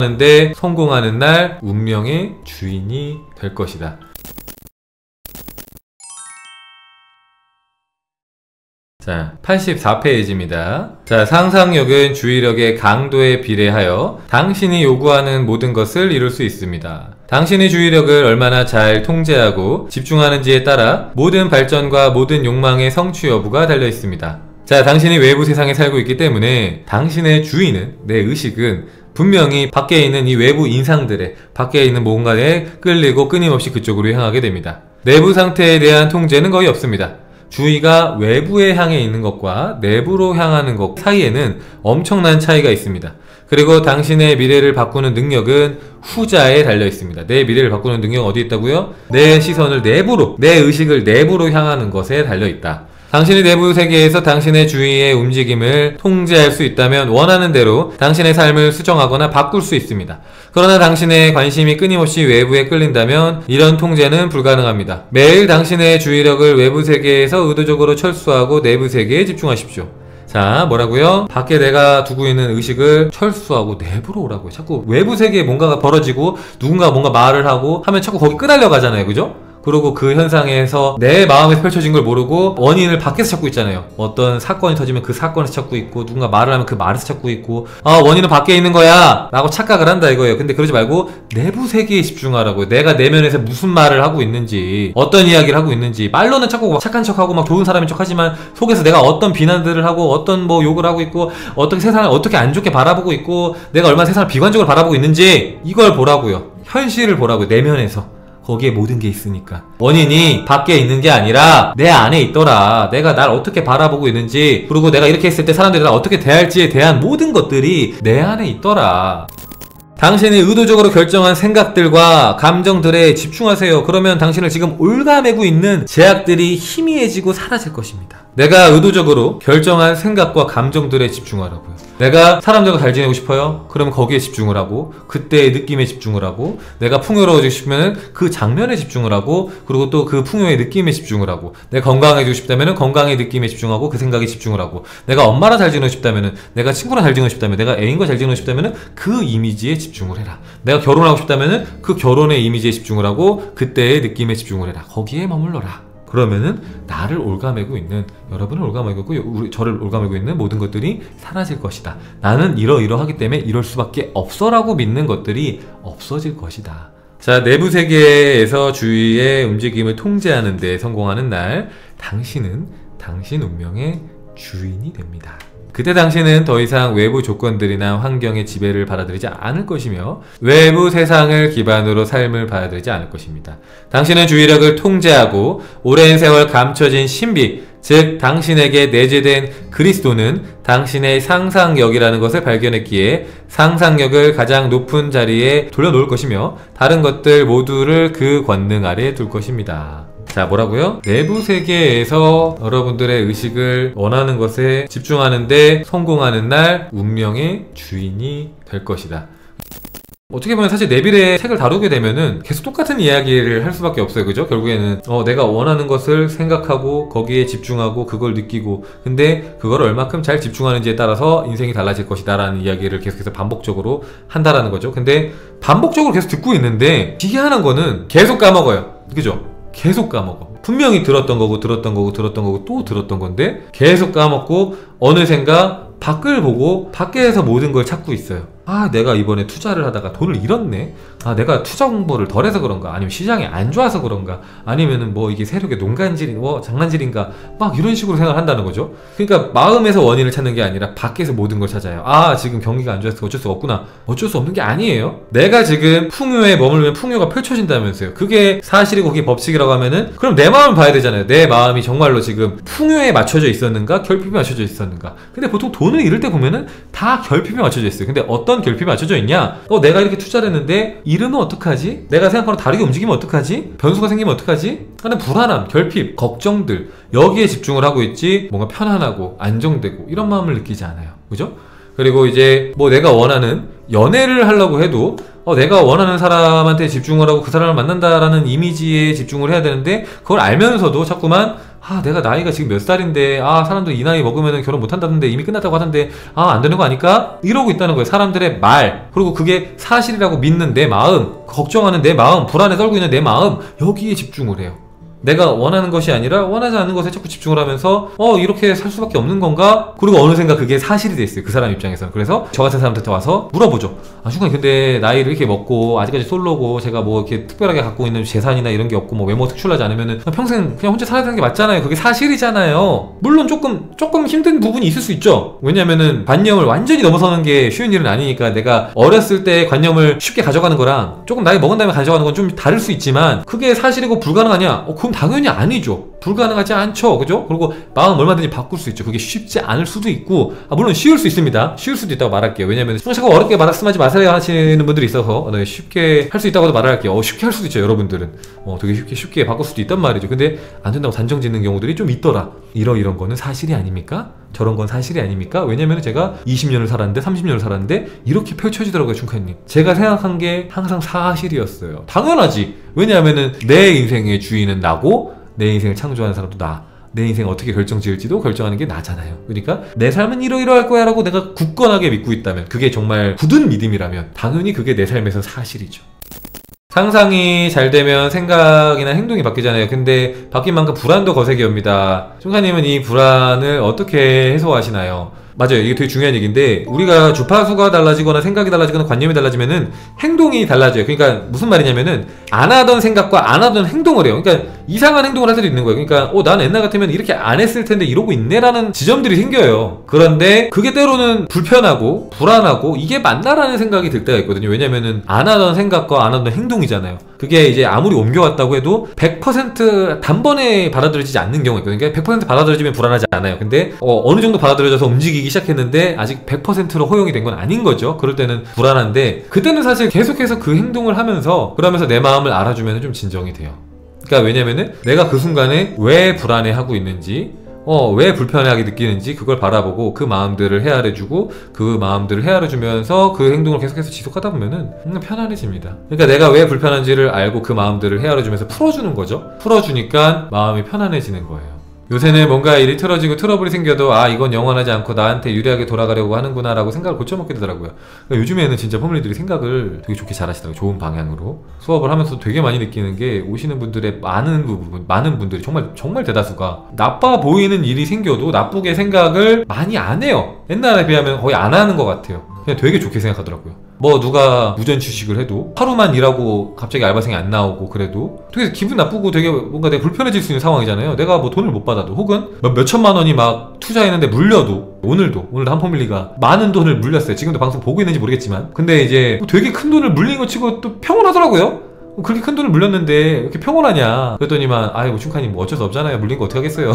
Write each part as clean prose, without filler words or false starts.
하는데 성공하는 날 운명의 주인이 될 것이다. 자, 84페이지입니다. 자, 상상력은 주의력의 강도에 비례하여 당신이 요구하는 모든 것을 이룰 수 있습니다. 당신의 주의력을 얼마나 잘 통제하고 집중하는지에 따라 모든 발전과 모든 욕망의 성취 여부가 달려 있습니다. 자, 당신이 외부 세상에 살고 있기 때문에 당신의 주인은, 내 의식은 분명히 밖에 있는 이 외부 인상들에, 밖에 있는 뭔가에 끌리고 끊임없이 그쪽으로 향하게 됩니다. 내부 상태에 대한 통제는 거의 없습니다. 주의가 외부에 향해 있는 것과 내부로 향하는 것 사이에는 엄청난 차이가 있습니다. 그리고 당신의 미래를 바꾸는 능력은 후자에 달려 있습니다. 내 미래를 바꾸는 능력은 어디 있다고요? 내 시선을 내부로, 내 의식을 내부로 향하는 것에 달려 있다. 당신의 내부 세계에서 당신의 주위의 움직임을 통제할 수 있다면 원하는 대로 당신의 삶을 수정하거나 바꿀 수 있습니다. 그러나 당신의 관심이 끊임없이 외부에 끌린다면 이런 통제는 불가능합니다. 매일 당신의 주의력을 외부 세계에서 의도적으로 철수하고 내부 세계에 집중하십시오. 자, 뭐라고요? 밖에 내가 두고 있는 의식을 철수하고 내부로 오라고요. 자꾸 외부 세계에 뭔가가 벌어지고 누군가 뭔가 말을 하고 하면 자꾸 거기 끄달려 가잖아요. 그죠? 그리고 그 현상에서 내 마음에서 펼쳐진 걸 모르고 원인을 밖에서 찾고 있잖아요. 어떤 사건이 터지면 그 사건에서 찾고 있고, 누군가 말을 하면 그 말에서 찾고 있고, 원인은 밖에 있는 거야 라고 착각을 한다 이거예요. 근데 그러지 말고 내부 세계에 집중하라고요. 내가 내면에서 무슨 말을 하고 있는지, 어떤 이야기를 하고 있는지. 말로는 자꾸 막 착한 척하고 막 좋은 사람인 척하지만 속에서 내가 어떤 비난들을 하고 어떤 뭐 욕을 하고 있고, 어떻게 세상을 어떻게 안 좋게 바라보고 있고, 내가 얼마나 세상을 비관적으로 바라보고 있는지, 이걸 보라고요. 현실을 보라고요. 내면에서. 거기에 모든 게 있으니까. 원인이 밖에 있는 게 아니라 내 안에 있더라. 내가 날 어떻게 바라보고 있는지, 그리고 내가 이렇게 했을 때 사람들이 날 어떻게 대할지에 대한 모든 것들이 내 안에 있더라. 당신이 의도적으로 결정한 생각들과 감정들에 집중하세요. 그러면 당신을 지금 올가매고 있는 제약들이 희미해지고 사라질 것입니다. 내가 의도적으로 결정한 생각과 감정들에 집중하라고요. 내가 사람들과 잘 지내고 싶어요? 그러면 거기에 집중을 하고, 그때의 느낌에 집중을 하고, 내가 풍요로워지고 싶으면 그 장면에 집중을 하고, 그리고 또 그 풍요의 느낌에 집중을 하고, 내가 건강해지고 싶다면 건강의 느낌에 집중하고 그 생각에 집중을 하고, 내가 엄마랑 잘 지내고 싶다면, 내가 친구랑 잘 지내고 싶다면, 내가 애인과 잘 지내고 싶다면 그 이미지에 집중을 해라. 내가 결혼하고 싶다면 그 결혼의 이미지에 집중을 하고 그때의 느낌에 집중을 해라. 거기에 머물러라. 그러면은 나를 올가매고 있는, 여러분을 올가매고 있고 저를 올가매고 있는 모든 것들이 사라질 것이다. 나는 이러이러하기 때문에 이럴 수밖에 없어 라고 믿는 것들이 없어질 것이다. 자, 내부 세계에서 주위의 움직임을 통제하는 데 성공하는 날 당신은 당신 운명의 주인이 됩니다. 그때 당신은 더 이상 외부 조건들이나 환경의 지배를 받아들이지 않을 것이며 외부 세상을 기반으로 삶을 받아들이지 않을 것입니다. 당신은 주의력을 통제하고 오랜 세월 감춰진 신비, 즉 당신에게 내재된 그리스도는 당신의 상상력이라는 것을 발견했기에 상상력을 가장 높은 자리에 돌려놓을 것이며 다른 것들 모두를 그 권능 아래 둘 것입니다. 자, 뭐라고요? 내부 세계에서 여러분들의 의식을 원하는 것에 집중하는데 성공하는 날 운명의 주인이 될 것이다. 어떻게 보면 사실 내빌의 책을 다루게 되면은 계속 똑같은 이야기를 할 수밖에 없어요. 그죠? 결국에는 내가 원하는 것을 생각하고 거기에 집중하고 그걸 느끼고, 근데 그걸 얼마큼 잘 집중하는지에 따라서 인생이 달라질 것이다 라는 이야기를 계속해서 반복적으로 한다라는 거죠. 근데 반복적으로 계속 듣고 있는데 기괴한 거는 계속 까먹어요. 그죠? 계속 까먹어. 분명히 들었던 거고 또 들었던 건데 계속 까먹고 어느샌가 밖을 보고 밖에서 모든 걸 찾고 있어요. 내가 이번에 투자를 하다가 돈을 잃었네. 내가 투자 공부를 덜 해서 그런가, 아니면 시장이 안 좋아서 그런가, 아니면은 뭐 이게 세력의 농간질이 장난질인가, 막 이런 식으로 생각을 한다는 거죠. 그러니까 마음에서 원인을 찾는 게 아니라 밖에서 모든 걸 찾아요. 지금 경기가 안 좋아서 어쩔 수가 없구나. 어쩔 수 없는 게 아니에요. 내가 지금 풍요에 머물면 풍요가 펼쳐진다면서요. 그게 사실이고 그게 법칙이라고 하면은 그럼 내 마음을 봐야 되잖아요. 내 마음이 정말로 지금 풍요에 맞춰져 있었는가, 결핍에 맞춰져 있었는가. 근데 보통 돈을 잃을 때 보면은 다 결핍에 맞춰져 있어요. 근데 어떤 결핍에 맞춰져 있냐? 내가 이렇게 투자를 했는데 잃으면 어떡하지? 내가 생각하는 다르게 움직이면 어떡하지? 변수가 생기면 어떡하지? 하는 불안함, 결핍, 걱정들, 여기에 집중을 하고 있지 뭔가 편안하고 안정되고 이런 마음을 느끼지 않아요. 그죠? 그리고 이제 내가 원하는 연애를 하려고 해도 내가 원하는 사람한테 집중을 하고 그 사람을 만난다라는 이미지에 집중을 해야 되는데 그걸 알면서도 자꾸만 내가 나이가 지금 몇 살인데 사람들 이 나이 먹으면 결혼 못한다던데 이미 끝났다고 하던데 안 되는 거 아닐까? 이러고 있다는 거예요. 사람들의 말, 그리고 그게 사실이라고 믿는 내 마음, 걱정하는 내 마음, 불안에 떨고 있는 내 마음, 여기에 집중을 해요. 내가 원하는 것이 아니라 원하지 않는 것에 자꾸 집중을 하면서 이렇게 살 수밖에 없는 건가? 그리고 어느샌가 그게 사실이 돼 있어요. 그 사람 입장에서는. 그래서 저 같은 사람한테 와서 물어보죠. 중간에 근데 나이를 이렇게 먹고 아직까지 솔로고 제가 뭐 이렇게 특별하게 갖고 있는 재산이나 이런 게 없고 뭐 외모 특출나지 않으면은 평생 그냥 혼자 살아야 되는 게 맞잖아요. 그게 사실이잖아요. 물론 조금 힘든 부분이 있을 수 있죠. 왜냐면은 관념을 완전히 넘어서는 게 쉬운 일은 아니니까 내가 어렸을 때 관념을 쉽게 가져가는 거랑 조금 나이 먹은 다음에 가져가는 건 좀 다를 수 있지만 그게 사실이고 불가능하냐? 그럼 당연히 아니죠. 불가능하지 않죠. 그죠? 그리고 마음 얼마든지 바꿀 수 있죠. 그게 쉽지 않을 수도 있고 물론 쉬울 수 있습니다. 쉬울 수도 있다고 말할게요. 왜냐면 자꾸 어렵게 말씀하지 마세요 하시는 분들이 있어서 쉽게 할 수 있다고도 말할게요. 쉽게 할 수도 있죠. 여러분들은 되게 쉽게 바꿀 수도 있단 말이죠. 근데 안 된다고 단정 짓는 경우들이 좀 있더라. 이런 거는 사실이 아닙니까? 저런 건 사실이 아닙니까? 왜냐면 제가 20년을 살았는데 30년을 살았는데 이렇게 펼쳐지더라고요. 중카님, 제가 생각한 게 항상 사실이었어요. 당연하지. 왜냐하면은 내 인생의 주인은 나고 내 인생을 창조하는 사람도 내 인생 어떻게 결정지을지도 결정하는 게 나잖아요. 그러니까 내 삶은 이러이러할 거야 라고 내가 굳건하게 믿고 있다면, 그게 정말 굳은 믿음이라면 당연히 그게 내 삶에서 사실이죠. 상상이 잘 되면 생각이나 행동이 바뀌잖아요. 근데 바뀐 만큼 불안도 거세게 옵니다. 총사님은 이 불안을 어떻게 해소하시나요? 맞아요. 이게 되게 중요한 얘기인데, 우리가 주파수가 달라지거나 생각이 달라지거나 관념이 달라지면은 행동이 달라져요. 그러니까 무슨 말이냐면은 안 하던 생각과 안 하던 행동을 해요. 그러니까 이상한 행동을 할 때도 있는 거예요. 그러니까 난 옛날 같으면 이렇게 안 했을 텐데 이러고 있네라는 지점들이 생겨요. 그런데 그게 때로는 불편하고 불안하고 이게 맞나라는 생각이 들 때가 있거든요. 왜냐면은 안 하던 생각과 안 하던 행동이잖아요. 그게 이제 아무리 옮겨왔다고 해도 100% 단번에 받아들여지지 않는 경우가 있거든요. 그러니까 100% 받아들여지면 불안하지 않아요. 근데 어느 정도 받아들여져서 움직이기 시작했는데 아직 100%로 허용이 된 건 아닌 거죠. 그럴 때는 불안한데, 그때는 사실 계속해서 그 행동을 하면서 그러면서 내 마음을 알아주면 좀 진정이 돼요. 그러니까 왜냐면은 내가 그 순간에 왜 불안해하고 있는지, 왜 불편하게 느끼는지 그걸 바라보고 그 마음들을 헤아려주고, 그 마음들을 헤아려주면서 그 행동을 계속해서 지속하다 보면은 편안해집니다. 그러니까 내가 왜 불편한지를 알고 그 마음들을 헤아려주면서 풀어주는 거죠. 풀어주니까 마음이 편안해지는 거예요. 요새는 뭔가 일이 틀어지고 트러블이 생겨도 이건 영원하지 않고 나한테 유리하게 돌아가려고 하는구나 라고 생각을 고쳐먹게 되더라고요. 그러니까 요즘에는 진짜 포뮬리들이 생각을 되게 좋게 잘하시더라고요. 좋은 방향으로. 수업을 하면서 되게 많이 느끼는 게, 오시는 분들의 많은 분들이 정말 대다수가 나빠 보이는 일이 생겨도 나쁘게 생각을 많이 안 해요. 옛날에 비하면 거의 안 하는 것 같아요. 그냥 되게 좋게 생각하더라고요. 누가 무전 취직을 해도 하루만 일하고 갑자기 알바생이 안 나오고 그래도 되게 기분 나쁘고 되게 뭔가 내가 불편해질 수 있는 상황이잖아요. 내가 돈을 못 받아도, 혹은 몇 천만 원이 막 투자했는데 물려도, 오늘도 한 포밀리가 많은 돈을 물렸어요. 지금도 방송 보고 있는지 모르겠지만. 근데 이제 되게 큰 돈을 물린 거 치고 또 평온하더라고요. 그렇게 큰 돈을 물렸는데 왜 이렇게 평온하냐 그랬더니만, 충카님 어쩔 수 없잖아요. 물린 거 어떻게 하겠어요.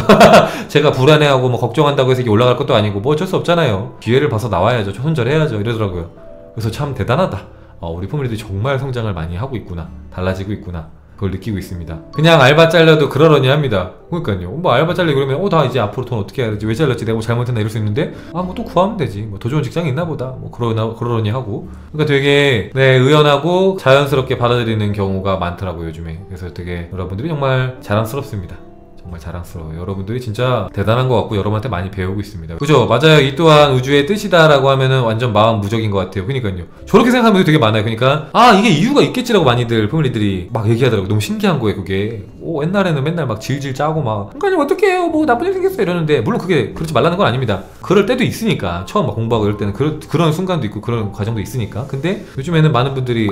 제가 불안해하고 걱정한다고 해서 이게 올라갈 것도 아니고 어쩔 수 없잖아요. 기회를 봐서 나와야죠. 손절해야죠. 이러더라고요. 그래서 참 대단하다. 우리 포밀리들이 정말 성장을 많이 하고 있구나. 달라지고 있구나. 그걸 느끼고 있습니다. 그냥 알바 잘려도 그러려니 합니다. 그러니까요. 알바 잘려 그러면 나 이제 앞으로 돈 어떻게 해야 되지? 왜 잘렸지? 내가 잘못했나? 이럴 수 있는데 또 구하면 되지. 더 좋은 직장이 있나 보다. 그러려니 하고. 그러니까 되게 의연하고 자연스럽게 받아들이는 경우가 많더라고요, 요즘에. 그래서 되게 여러분들이 정말 자랑스럽습니다. 정말 자랑스러워요. 여러분들이 진짜 대단한 것 같고 여러분한테 많이 배우고 있습니다. 그죠? 맞아요. 이 또한 우주의 뜻이다라고 하면은 완전 마음 무적인 것 같아요. 그러니까요. 저렇게 생각하는 분들이 되게 많아요. 그러니까 이게 이유가 있겠지라고 많이들 포밀리들이 막 얘기하더라고요. 너무 신기한 거예요, 그게. 옛날에는 맨날 막 질질 짜고 그러니까 어떻게 해요? 나쁜 일 생겼어 이러는데, 물론 그게 그렇지 말라는 건 아닙니다. 그럴 때도 있으니까. 처음 공부하고 이럴 때는 그런 순간도 있고 그런 과정도 있으니까. 근데 요즘에는 많은 분들이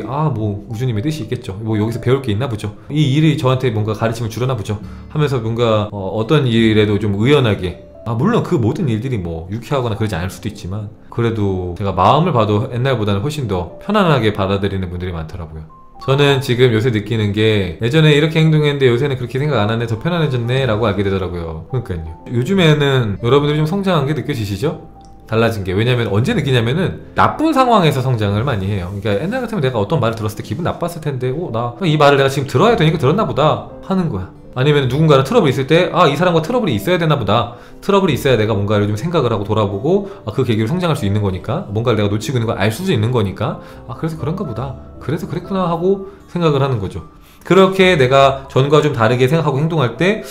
우주님의 뜻이 있겠죠. 여기서 배울 게 있나 보죠. 이 일이 저한테 뭔가 가르침을 주려나 보죠. 하면서 뭔가 어떤 일에도 좀 의연하게, 물론 그 모든 일들이 유쾌하거나 그러지 않을 수도 있지만, 그래도 제가 마음을 봐도 옛날보다는 훨씬 더 편안하게 받아들이는 분들이 많더라고요. 저는 지금 요새 느끼는 게, 예전에 이렇게 행동했는데 요새는 그렇게 생각 안 하네, 더 편안해졌네 라고 알게 되더라고요. 그러니까요. 요즘에는 여러분들이 좀 성장한 게 느껴지시죠? 달라진 게. 왜냐면 언제 느끼냐면은 나쁜 상황에서 성장을 많이 해요. 그러니까 옛날 같으면 내가 어떤 말을 들었을 때 기분 나빴을 텐데, 나 이 말을 내가 지금 들어야 되니까 들었나 보다 하는 거야. 아니면 누군가랑 트러블이 있을 때, 이 사람과 트러블이 있어야 되나 보다. 트러블이 있어야 내가 뭔가를 좀 생각을 하고 돌아보고, 그 계기로 성장할 수 있는 거니까, 뭔가를 내가 놓치고 있는 걸 알 수도 있는 거니까, 그래서 그런가 보다. 그래서 그랬구나 하고 생각을 하는 거죠. 그렇게 내가 전과 좀 다르게 생각하고 행동할 때,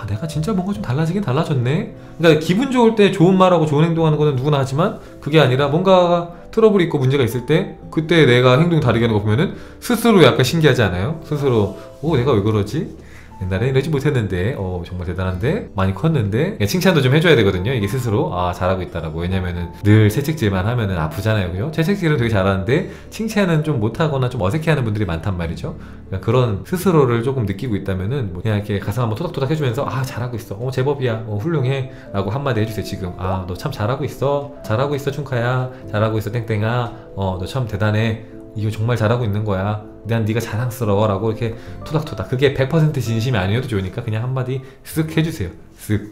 아, 내가 진짜 뭔가 좀 달라지긴 달라졌네. 그러니까 기분 좋을 때 좋은 말하고 좋은 행동하는 거는 누구나 하지만 그게 아니라 뭔가 트러블이 있고 문제가 있을 때 그때 내가 행동 다르게 하는 거 보면은 스스로 약간 신기하지 않아요? 스스로 내가 왜 그러지? 옛날에 이러지 못했는데 정말 대단한데? 많이 컸는데? 칭찬도 좀 해줘야 되거든요. 이게 스스로 잘하고 있다라고. 왜냐면은 늘 채찍질만 하면은 아프잖아요. 그죠? 채찍질은 되게 잘하는데 칭찬은 좀 못하거나 좀 어색해하는 분들이 많단 말이죠. 그러니까 그런 스스로를 조금 느끼고 있다면은 뭐 그냥 이렇게 가슴 한번 토닥토닥 해주면서 잘하고 있어. 제법이야. 훌륭해. 라고 한마디 해주세요. 지금 너 참 잘하고 있어. 잘하고 있어 춘카야. 잘하고 있어 땡땡아. 너 참 대단해. 이거 정말 잘하고 있는 거야. 난 네가 자랑스러워 라고 이렇게 토닥토닥. 그게 100% 진심이 아니어도 좋으니까 그냥 한마디 쓱 해주세요. 쓱.